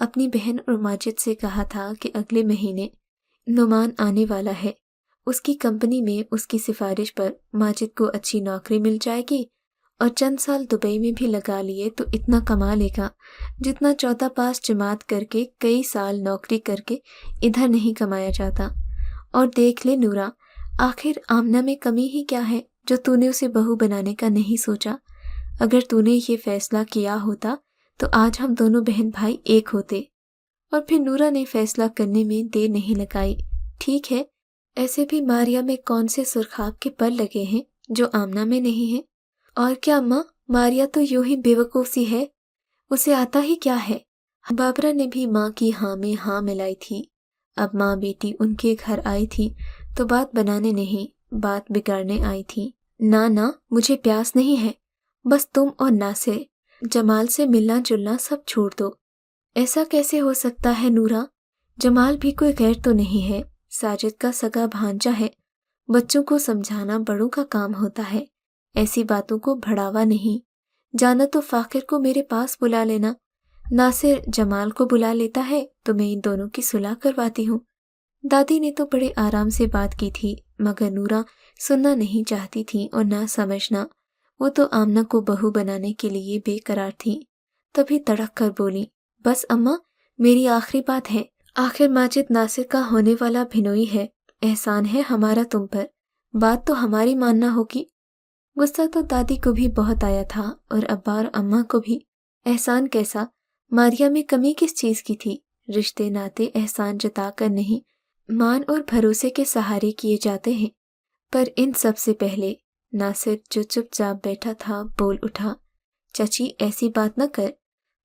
اپنی بہن اور ماجد سے کہا تھا کہ اگلے مہینے نعمان آنے والا ہے، اس کی کمپنی میں اس کی سفارش پر ماجد کو اچھی نوکری مل جائے گی اور چند سال دبئی میں بھی لگا لیے تو اتنا کما لے گا جتنا چوتھا پاس جماعت کر کے کئی سال نوکری کر کے ادھر نہیں کمایا جاتا۔ اور دیکھ لے نورا، آخر آمنہ میں کمی ہی کیا ہے جو تو نے اسے بہو بنانے کا نہیں سوچا؟ اگر تو نے یہ فیصلہ کیا ہوتا تو آج ہم دونوں بہن بھائی ایک ہوتے۔ اور پھر نورا نے فیصلہ کرنے میں دیر نہیں لگائی۔ ٹھیک ہے، ایسے بھی ماریا میں کون سے سرخاب کے پر لگے ہیں جو آمنہ میں نہیں ہیں؟ اور کیا اماں، ماریا تو یوں ہی بے وقوف سی ہے، اسے آتا ہی کیا ہے؟ بابرا نے بھی ماں کی ہاں میں ہاں ملائی تھی۔ اب ماں بیٹی ان کے گھر آئی تھی تو بات بنانے نہیں، بات بگاڑنے آئی تھی۔ نہ مجھے پیاس نہیں ہے، بس تم اور ناصر جمال سے ملنا جلنا سب چھوڑ دو۔ ایسا کیسے ہو سکتا ہے نورا؟ جمال بھی کوئی غیر تو نہیں ہے، ساجد کا سگا بھانجا ہے۔ بچوں کو سمجھانا بڑوں کا کام ہوتا ہے، ایسی باتوں کو بڑھاوا نہیں۔ جانا تو فاخر کو میرے پاس بلا لینا، ناصر جمال کو بلا لیتا ہے تو میں ان دونوں کی صلح کرواتی ہوں۔ دادی نے تو بڑے آرام سے بات کی تھی، مگر نورا سننا نہیں چاہتی تھی اور نہ سمجھنا۔ وہ تو آمنہ کو بہو بنانے کے لیے بے قرار تھی۔ تبھی تڑک کر بولی، بس اماں، میری آخری بات ہے۔ آخر ماجد ناصر کا ہونے والا بھنوئی ہے، احسان ہے ہمارا تم پر، بات تو ہماری ماننا ہوگی۔ غصہ تو دادی کو بھی بہت آیا تھا اور ابا اور اماں کو بھی۔ احسان کیسا؟ ماریا میں کمی کس چیز کی تھی؟ رشتے ناتے احسان جتا کر نہیں، مان اور بھروسے کے سہارے کیے جاتے ہیں۔ پر ان سب سے پہلے ناصر جو چپ چاپ بیٹھا تھا بول اٹھا، چچی ایسی بات نہ کر،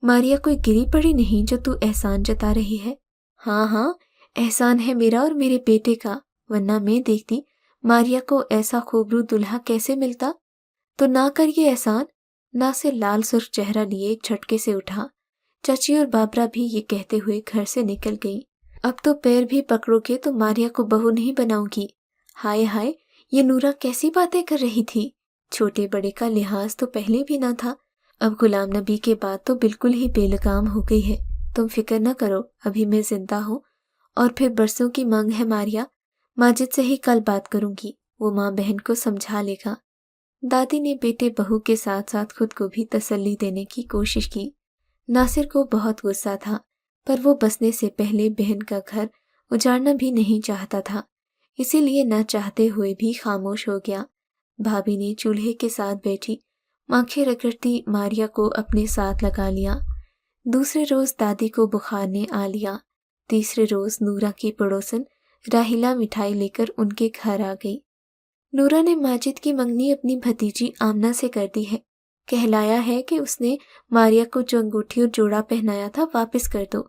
ماریا کوئی گری پڑی نہیں جو تو احسان جتا رہی ہے۔ ہاں احسان ہے میرا اور میرے بیٹے کا، ورنہ میں دیکھتی ماریا کو ایسا خوبرو دلہا کیسے ملتا۔ تو نہ کر یہ احسان۔ ناصر لال سرخ چہرہ لیے ایک جھٹکے سے اٹھا۔ چچی اور بابرا بھی یہ کہتے ہوئے گھر سے نکل گئی۔ اب تو پیر بھی پکڑو گے تو ماریا کو بہو نہیں بناؤں گی۔ ہائے یہ نورا کیسی باتیں کر رہی تھی؟ چھوٹے بڑے کا لحاظ تو پہلے بھی نہ تھا، اب غلام نبی کے بعد تو بالکل ہی بے لگام ہو گئی ہے۔ تم فکر نہ کرو، ابھی میں زندہ ہوں اور پھر برسوں کی مانگ ہے ماریا، ماجد سے ہی کل بات کروں گی، وہ ماں بہن کو سمجھا لے گا۔ دادی نے بیٹے بہو کے ساتھ ساتھ خود کو بھی تسلی دینے کی کوشش کی۔ ناصر کو بہت غصہ تھا، پر وہ بسنے سے پہلے بہن کا گھر اجاڑنا بھی نہیں چاہتا تھا، اسی لیے نہ چاہتے ہوئے بھی خاموش ہو گیا۔ بھابھی نے چولہے کے ساتھ بیٹھی آنکھیں رگڑتی ماریا کو اپنے ساتھ لگا لیا۔ دوسرے روز دادی کو بخار نے آ لیا۔ تیسرے روز نورا کی پڑوسن راحیلہ مٹھائی لے کر ان کے گھر آ گئی۔ نورا نے ماجد کی منگنی اپنی بھتیجی آمنہ سے کر دی ہے، کہلایا ہے کہ اس نے ماریا کو جو انگوٹھی اور جوڑا پہنایا تھا واپس کر دو۔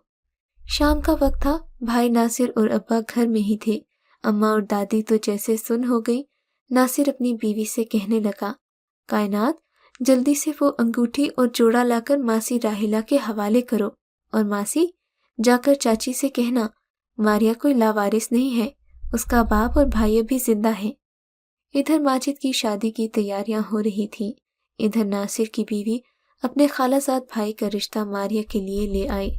شام کا وقت تھا، بھائی ناصر اور ابا گھر میں ہی تھے۔ اماں اور دادی تو جیسے سن ہو گئی۔ ناصر اپنی بیوی سے کہنے لگا، کائنات، جلدی سے وہ انگوٹھی اور جوڑا لا کر ماسی راحیلہ کے حوالے کرو، اور ماسی جا کر چاچی سے کہنا ماریا کوئی لاوارث نہیں ہے، اس کا باپ اور بھائی ابھی زندہ ہیں۔ ادھر ماجد کی شادی کی تیاریاں ہو رہی تھیں، ادھر ناصر کی بیوی اپنے خالہ زاد بھائی کا رشتہ ماریا کے لیے لے آئی۔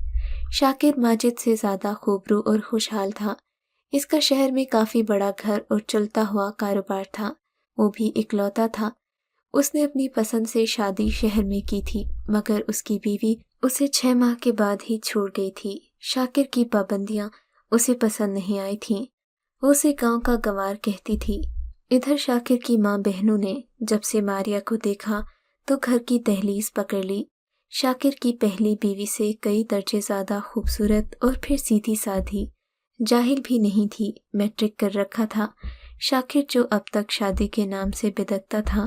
شاکر ماجد سے زیادہ خوبرو اور خوشحال تھا۔ اس کا شہر میں کافی بڑا گھر اور چلتا ہوا کاروبار تھا، وہ بھی اکلوتا تھا۔ اس نے اپنی پسند سے شادی شہر میں کی تھی، مگر اس کی بیوی اسے 6 ماہ کے بعد ہی چھوڑ گئی تھی۔ شاکر کی پابندیاں اسے پسند نہیں آئی تھیں، وہ اسے گاؤں کا گنوار کہتی تھی۔ ادھر شاکر کی ماں بہنوں نے جب سے ماریا کو دیکھا تو گھر کی دہلیز پکڑ لی۔ شاکر کی پہلی بیوی سے کئی درجے زیادہ خوبصورت اور پھر سیدھی سادھی، جاہل بھی نہیں تھی، میٹرک کر رکھا تھا۔ شاکر جو اب تک شادی کے نام سے بدکتا تھا،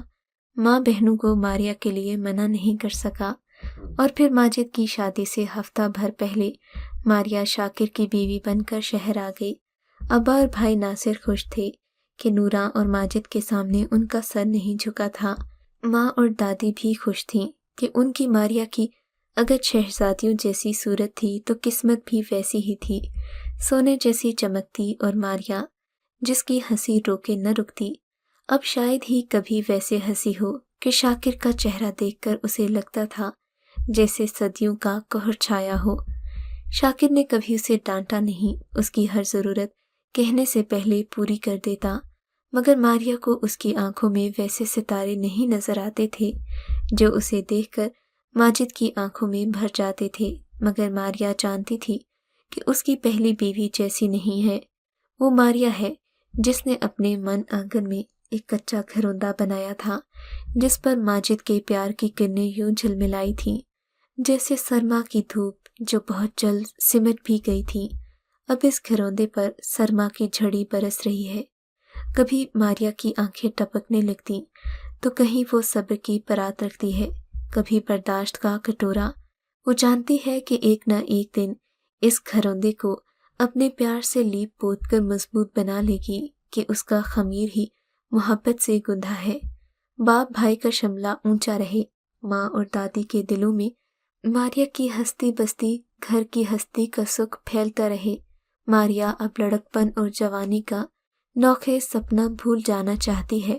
ماں بہنوں کو ماریا کے لیے منع نہیں کر سکا۔ اور پھر ماجد کی شادی سے ہفتہ بھر پہلے ماریا شاکر کی بیوی بن کر شہر آ گئی۔ ابا اور بھائی ناصر خوش تھے کہ نورا اور ماجد کے سامنے ان کا سر نہیں جھکا تھا۔ ماں اور دادی بھی خوش تھیں کہ ان کی ماریا کی اگر شہزادیوں جیسی صورت تھی تو قسمت بھی ویسی ہی تھی، سونے جیسی چمکتی، اور ماریا جس کی ہنسی روکے نہ رکتی، اب شاید ہی کبھی ویسے ہنسی ہو کہ شاکر کا چہرہ دیکھ کر اسے لگتا تھا جیسے صدیوں کا قہر چھایا ہو۔ شاکر نے کبھی اسے ڈانٹا نہیں، اس کی ہر ضرورت کہنے سے پہلے پوری کر دیتا، مگر ماریا کو اس کی آنکھوں میں ویسے ستارے نہیں نظر آتے تھے جو اسے دیکھ کر ماجد کی آنکھوں میں بھر جاتے تھے۔ مگر ماریا جانتی تھی کہ اس کی پہلی بیوی جیسی نہیں ہے، وہ ماریا ہے جس نے اپنے من آنگن میں ایک کچا گھروندہ بنایا تھا جس پر ماجد کے پیار کی کرنیں یوں جھلملائی تھیں جیسے سرما کی دھوپ جو بہت جلد سمٹ بھی گئی تھی۔ اب اس گھروندے پر سرما کی جھڑی برس رہی ہے۔ کبھی ماریا کی آنکھیں ٹپکنے لگتی تو کہیں وہ صبر کی پرات رکھتی ہے، کبھی برداشت کا کٹورا۔ وہ جانتی ہے کہ ایک نہ ایک دن اس گھروندے کو اپنے پیار سے لیپ پوت کر مضبوط بنا لے گی کہ اس کا خمیر ہی محبت سے گندھا ہے۔ باپ بھائی کا شملہ اونچا رہے، ماں اور دادی کے دلوں میں ماریا کی ہستی بستی، گھر کی ہستی کا سکھ پھیلتا رہے۔ ماریا اب لڑکپن اور جوانی کا نوخیز سپنا بھول جانا چاہتی ہے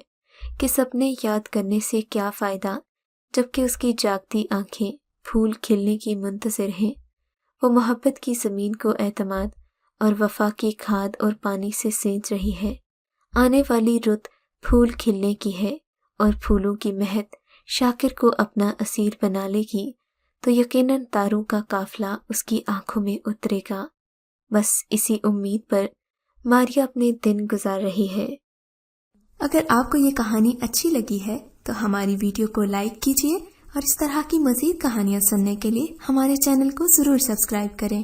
کہ سپنے یاد کرنے سے کیا فائدہ جبکہ اس کی جاگتی آنکھیں پھول کھلنے کی منتظر ہیں۔ وہ محبت کی زمین کو اعتماد اور وفا کی کھاد اور پانی سے سینچ رہی ہے۔ آنے والی رت پھول کھلنے کی ہے اور پھولوں کی مہک شاکر کو اپنا اسیر بنا لے گی تو یقیناً تاروں کا قافلہ اس کی آنکھوں میں اترے گا۔ بس اسی امید پر ماریا اپنے دن گزار رہی ہے۔ اگر آپ کو یہ کہانی اچھی لگی ہے تو ہماری ویڈیو کو لائک کیجیے اور اس طرح کی مزید کہانیاں سننے کے لیے ہمارے چینل کو ضرور سبسکرائب کریں۔